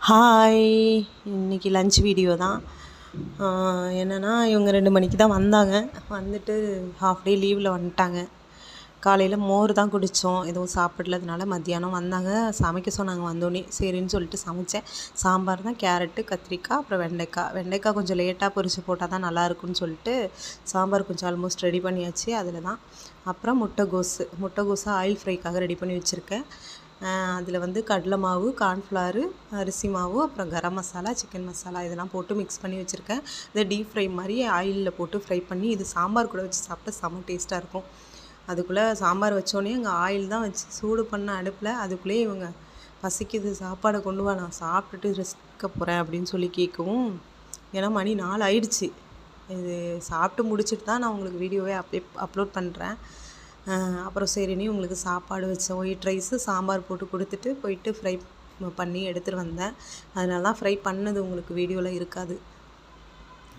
Hi, இன்றைக்கி lunch video தான். என்னென்னா இவங்க 2 மணிக்கு தான் வந்தாங்க. வந்துட்டு ஹாஃப் டே லீவில் வந்துட்டாங்க. காலையில் மோர் தான் குடித்தோம், எதுவும் சாப்பிடலதுனால. மத்தியானம் வந்தாங்க, சமைக்க சொன்னாங்க. வந்தோடனே சரின்னு சொல்லிட்டு சமைச்சேன். சாம்பார் தான், கேரட்டு, கத்திரிக்காய், அப்புறம் வெண்டைக்காய் கொஞ்சம் லேட்டாக பொரிச்சு போட்டால் தான் நல்லாயிருக்குன்னு சொல்லிட்டு சாம்பார் கொஞ்சம் ஆல்மோஸ்ட் ரெடி பண்ணியாச்சு. அதில் தான் அப்புறம் முட்டைகோஸை ஆயில் ஃப்ரைக்காக ரெடி பண்ணி வச்சுருக்கேன். அதில் வந்து கடலை மாவு, கார்ன்ஃப்ளவரு, அரிசி மாவு, அப்புறம் கரம் மசாலா, சிக்கன் மசாலா இதெல்லாம் போட்டு மிக்ஸ் பண்ணி வச்சுருக்கேன். இதை டீப் ஃப்ரை மாதிரி ஆயிலில் போட்டு ஃப்ரை பண்ணி இது சாம்பார் கூட வச்சு சாப்பிட்டா செம்ம டேஸ்ட்டாக இருக்கும். அதுக்குள்ளே சாம்பார் வச்சோடனே அங்கே ஆயில் தான் வச்சு சூடு பண்ண அடுப்பில். அதுக்குள்ளேயே இவங்க பசிக்குது, சாப்பாடை கொண்டு வா, நான் சாப்பிட்டுட்டு ரெஸ்ட்க போகிறேன் அப்படின்னு சொல்லி கேட்கவும், ஏன்னா மணி 4 ஆயிடுச்சு. இது சாப்பிட்டு முடிச்சுட்டு தான் நான் உங்களுக்கு வீடியோவே அப்லோட் பண்ணுறேன். அப்புறம் சரின்னு உங்களுக்கு சாப்பாடு வச்சேன். ஒயிட் ரைஸு, சாம்பார் போட்டு கொடுத்துட்டு போயிட்டு ஃப்ரை பண்ணி எடுத்துகிட்டு வந்தேன். அதனால தான் ஃப்ரை பண்ணது உங்களுக்கு வீடியோவில் இருக்காது.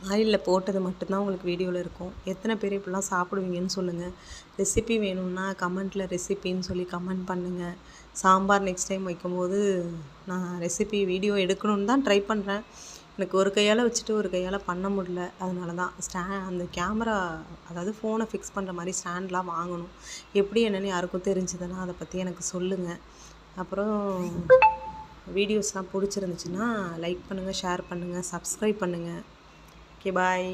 ஆயிலில் போட்டது மட்டும்தான் உங்களுக்கு வீடியோவில் இருக்கும். எத்தனை பேர் இப்படிலாம் சாப்பிடுவீங்கன்னு சொல்லுங்கள். ரெசிபி வேணும்னா கமெண்ட்டில் ரெசிபின்னு சொல்லி கமெண்ட் பண்ணுங்கள். சாம்பார் நெக்ஸ்ட் டைம் வைக்கும்போது நான் ரெசிபி வீடியோ எடுக்கணுன்னு தான் ட்ரை பண்ணுறேன். எனக்கு ஒரு கையால் வச்சுட்டு ஒரு கையால் பண்ண முடியல. அதனால தான் அந்த கேமரா, அதாவது ஃபோனை ஃபிக்ஸ் பண்ணுற மாதிரி ஸ்டாண்ட்லாம் வாங்கணும். எப்படி என்னென்னு யாருக்கும் தெரிஞ்சதுன்னா அதை பற்றி எனக்கு சொல்லுங்கள். அப்புறம் வீடியோஸ்லாம் பிடிச்சிருந்துச்சுன்னா லைக் பண்ணுங்கள், ஷேர் பண்ணுங்கள், சப்ஸ்கிரைப் பண்ணுங்கள். ஓகே, பாய்.